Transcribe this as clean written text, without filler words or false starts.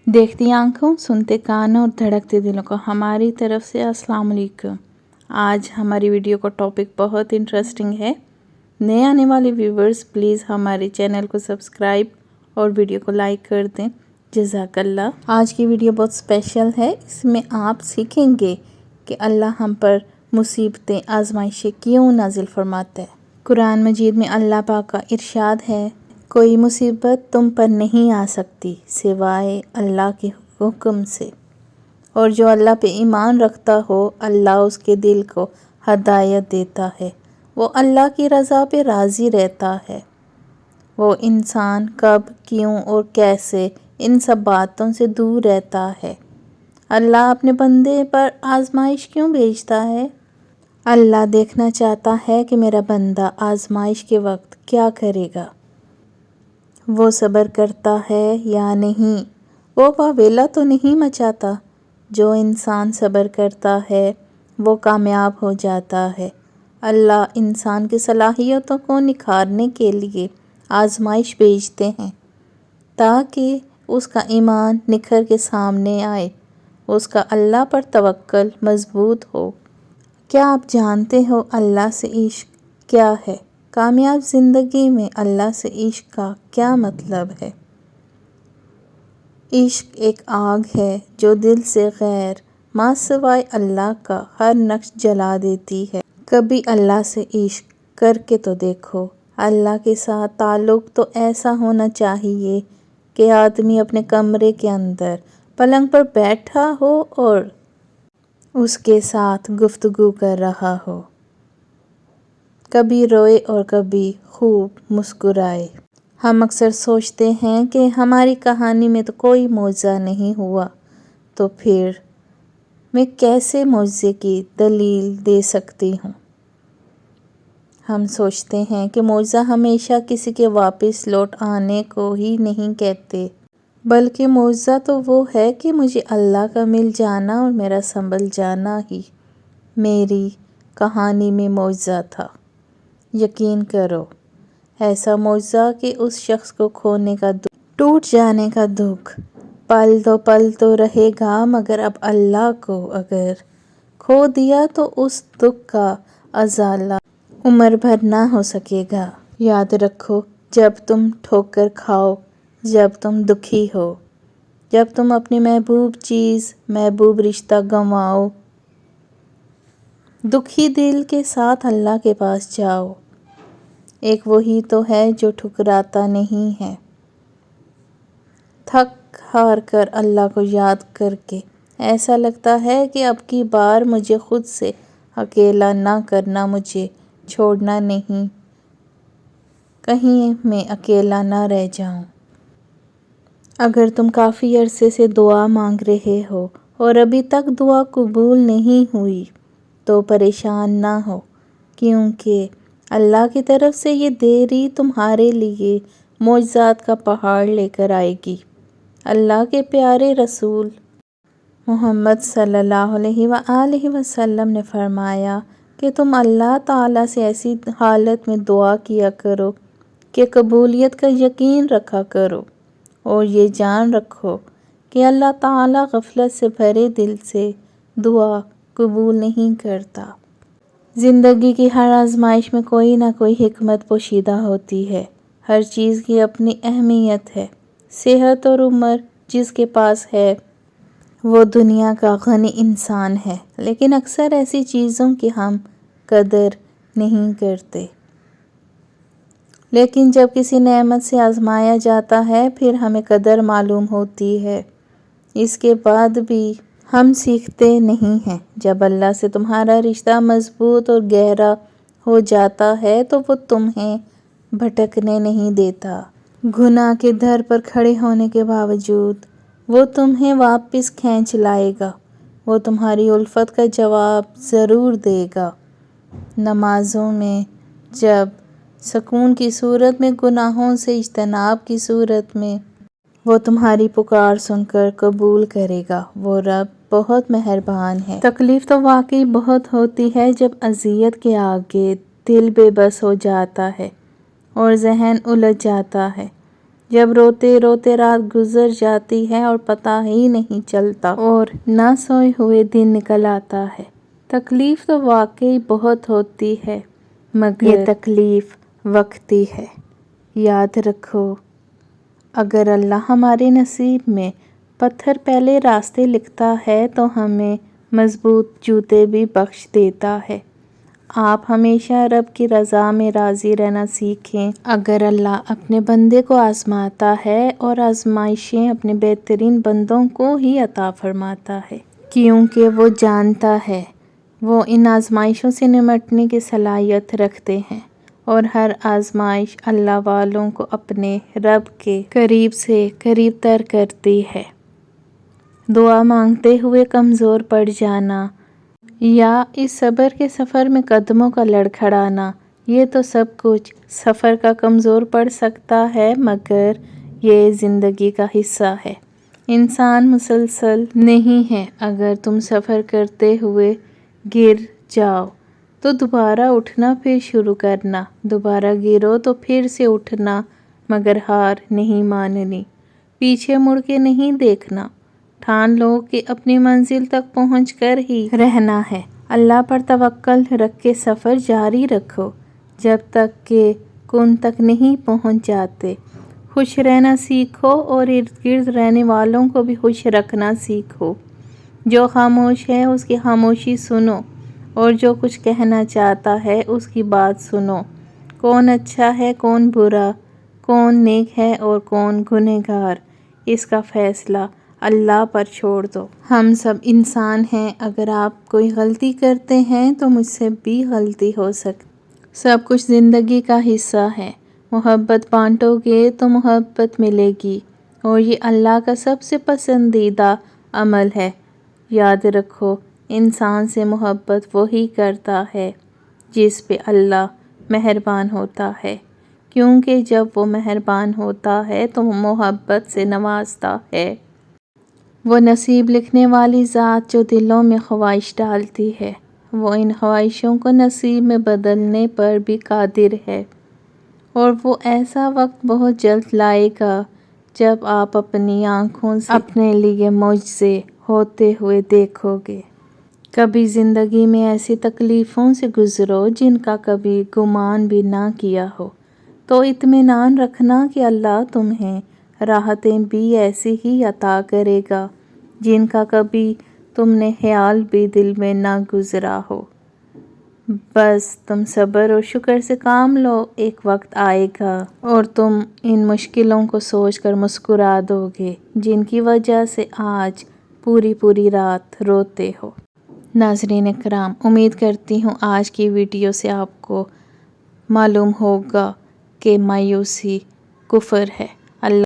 دیکھتی آنکھوں، سنتے کانوں اور دھڑکتے دلوں کو ہماری طرف سے السلام علیکم۔ آج ہماری ویڈیو کا ٹاپک بہت انٹرسٹنگ ہے۔ نئے آنے والے ویورز پلیز ہمارے چینل کو سبسکرائب اور ویڈیو کو لائک کر دیں۔ جزاک اللہ۔ آج کی ویڈیو بہت اسپیشل ہے۔ اس میں آپ سیکھیں گے کہ اللہ ہم پر مصیبتیں، آزمائشیں کیوں نازل فرماتا ہے۔ قرآن مجید میں اللہ پاک کا ارشاد ہے، کوئی مصیبت تم پر نہیں آ سکتی سوائے اللہ کے حکم سے، اور جو اللہ پہ ایمان رکھتا ہو اللہ اس کے دل کو ہدایت دیتا ہے، وہ اللہ کی رضا پہ راضی رہتا ہے۔ وہ انسان کب، کیوں اور کیسے ان سب باتوں سے دور رہتا ہے۔ اللہ اپنے بندے پر آزمائش کیوں بھیجتا ہے؟ اللہ دیکھنا چاہتا ہے کہ میرا بندہ آزمائش کے وقت کیا کرے گا، وہ صبر کرتا ہے یا نہیں، وہ واویلا تو نہیں مچاتا۔ جو انسان صبر کرتا ہے وہ کامیاب ہو جاتا ہے۔ اللہ انسان کی صلاحیتوں کو نکھارنے کے لیے آزمائش بھیجتے ہیں تاکہ اس کا ایمان نکھر کے سامنے آئے، اس کا اللہ پر توکل مضبوط ہو۔ کیا آپ جانتے ہو اللہ سے عشق کیا ہے؟ کامیاب زندگی میں اللہ سے عشق کا کیا مطلب ہے؟ عشق ایک آگ ہے جو دل سے غیر ما سوائے اللہ کا ہر نقش جلا دیتی ہے۔ کبھی اللہ سے عشق کر کے تو دیکھو۔ اللہ کے ساتھ تعلق تو ایسا ہونا چاہیے کہ آدمی اپنے کمرے کے اندر پلنگ پر بیٹھا ہو اور اس کے ساتھ گفتگو کر رہا ہو، کبھی روئے اور کبھی خوب مسکرائے۔ ہم اکثر سوچتے ہیں کہ ہماری کہانی میں تو کوئی معجزہ نہیں ہوا، تو پھر میں کیسے معجزے کی دلیل دے سکتی ہوں؟ ہم سوچتے ہیں کہ معجزہ ہمیشہ کسی کے واپس لوٹ آنے کو ہی نہیں کہتے، بلکہ معجزہ تو وہ ہے کہ مجھے اللہ کا مل جانا اور میرا سنبھل جانا ہی میری کہانی میں معجزہ تھا۔ یقین کرو، ایسا معجزہ کہ اس شخص کو کھونے کا دکھ، ٹوٹ جانے کا دکھ پل تو رہے گا، مگر اب اللہ کو اگر کھو دیا تو اس دکھ کا ازالہ عمر بھر نہ ہو سکے گا۔ یاد رکھو، جب تم ٹھوکر کھاؤ، جب تم دکھی ہو، جب تم اپنی محبوب چیز، محبوب رشتہ گنواؤ، دکھی دل کے ساتھ اللہ کے پاس جاؤ۔ ایک وہی تو ہے جو ٹھکراتا نہیں ہے۔ تھک ہار کر اللہ کو یاد کر کے ایسا لگتا ہے کہ اب کی بار مجھے خود سے اکیلا نہ کرنا، مجھے چھوڑنا نہیں، کہیں میں اکیلا نہ رہ جاؤں۔ اگر تم کافی عرصے سے دعا مانگ رہے ہو اور ابھی تک دعا قبول نہیں ہوئی تو پریشان نہ ہو، کیونکہ اللہ کی طرف سے یہ دیری تمہارے لیے معجزات کا پہاڑ لے کر آئے گی۔ اللہ کے پیارے رسول محمد صلی اللہ علیہ وآلہ وسلم نے فرمایا کہ تم اللہ تعالیٰ سے ایسی حالت میں دعا کیا کرو کہ قبولیت کا یقین رکھا کرو، اور یہ جان رکھو کہ اللہ تعالیٰ غفلت سے بھرے دل سے دعا قبول نہیں کرتا۔ زندگی کی ہر آزمائش میں کوئی نہ کوئی حکمت پوشیدہ ہوتی ہے۔ ہر چیز کی اپنی اہمیت ہے۔ صحت اور عمر جس کے پاس ہے وہ دنیا کا غنی انسان ہے، لیکن اکثر ایسی چیزوں کی ہم قدر نہیں کرتے۔ لیکن جب کسی نعمت سے آزمایا جاتا ہے پھر ہمیں قدر معلوم ہوتی ہے۔ اس کے بعد بھی ہم سیکھتے نہیں ہیں۔ جب اللہ سے تمہارا رشتہ مضبوط اور گہرا ہو جاتا ہے تو وہ تمہیں بھٹکنے نہیں دیتا۔ گناہ کے در پر کھڑے ہونے کے باوجود وہ تمہیں واپس کھینچ لائے گا، وہ تمہاری الفت کا جواب ضرور دے گا۔ نمازوں میں جب سکون کی صورت میں، گناہوں سے اجتناب کی صورت میں، وہ تمہاری پکار سن کر قبول کرے گا۔ وہ رب بہت مہربان ہے۔ تکلیف تو واقعی بہت ہوتی ہے جب اذیت کے آگے دل بے بس ہو جاتا ہے اور ذہن الجھ جاتا ہے۔ جب روتے روتے رات گزر جاتی ہے اور پتہ ہی نہیں چلتا اور نہ سوئے ہوئے دن نکل آتا ہے۔ تکلیف تو واقعی بہت ہوتی ہے، مگر یہ تکلیف وقتی ہے۔ یاد رکھو، اگر اللہ ہمارے نصیب میں پتھر پہلے راستے لکھتا ہے تو ہمیں مضبوط جوتے بھی بخش دیتا ہے۔ آپ ہمیشہ رب کی رضا میں راضی رہنا سیکھیں۔ اگر اللہ اپنے بندے کو آزماتا ہے اور آزمائشیں اپنے بہترین بندوں کو ہی عطا فرماتا ہے، کیونکہ وہ جانتا ہے وہ ان آزمائشوں سے نمٹنے کی صلاحیت رکھتے ہیں، اور ہر آزمائش اللہ والوں کو اپنے رب کے قریب سے قریب تر کرتی ہے۔ دعا مانگتے ہوئے کمزور پڑ جانا یا اس صبر کے سفر میں قدموں کا لڑکھڑانا، یہ تو سب کچھ سفر کا کمزور پڑ سکتا ہے، مگر یہ زندگی کا حصہ ہے۔ انسان مسلسل نہیں ہے۔ اگر تم سفر کرتے ہوئے گر جاؤ تو دوبارہ اٹھنا، پھر شروع کرنا، دوبارہ گرو تو پھر سے اٹھنا، مگر ہار نہیں ماننی، پیچھے مڑ کے نہیں دیکھنا، ٹھان لو کہ اپنی منزل تک پہنچ کر ہی رہنا ہے۔ اللہ پر توکل رکھ کے سفر جاری رکھو جب تک کہ کن تک نہیں پہنچ جاتے۔ خوش رہنا سیکھو اور ارد گرد رہنے والوں کو بھی خوش رکھنا سیکھو۔ جو خاموش ہے اس کی خاموشی سنو، اور جو کچھ کہنا چاہتا ہے اس کی بات سنو۔ کون اچھا ہے کون برا، کون نیک ہے اور کون گنہگار، اس کا فیصلہ اللہ پر چھوڑ دو۔ ہم سب انسان ہیں، اگر آپ کوئی غلطی کرتے ہیں تو مجھ سے بھی غلطی ہو سکتی۔ سب کچھ زندگی کا حصہ ہے۔ محبت بانٹو گے تو محبت ملے گی، اور یہ اللہ کا سب سے پسندیدہ عمل ہے۔ یاد رکھو، انسان سے محبت وہی کرتا ہے جس پہ اللہ مہربان ہوتا ہے، کیونکہ جب وہ مہربان ہوتا ہے تو محبت سے نوازتا ہے۔ وہ نصیب لکھنے والی ذات جو دلوں میں خواہش ڈالتی ہے، وہ ان خواہشوں کو نصیب میں بدلنے پر بھی قادر ہے، اور وہ ایسا وقت بہت جلد لائے گا جب آپ اپنی آنکھوں سے اپنے لیے معجزے ہوتے ہوئے دیکھو گے۔ کبھی زندگی میں ایسی تکلیفوں سے گزرو جن کا کبھی گمان بھی نہ کیا ہو، تو اطمینان رکھنا کہ اللہ تمہیں راحتیں بھی ایسی ہی عطا کرے گا جن کا کبھی تم نے خیال بھی دل میں نہ گزرا ہو۔ بس تم صبر اور شکر سے کام لو، ایک وقت آئے گا اور تم ان مشکلوں کو سوچ کر مسکرا دو گے جن کی وجہ سے آج پوری رات روتے ہو۔ ناظرین کرام، امید کرتی ہوں آج کی ویڈیو سے آپ کو معلوم ہوگا کہ مایوسی کفر ہے۔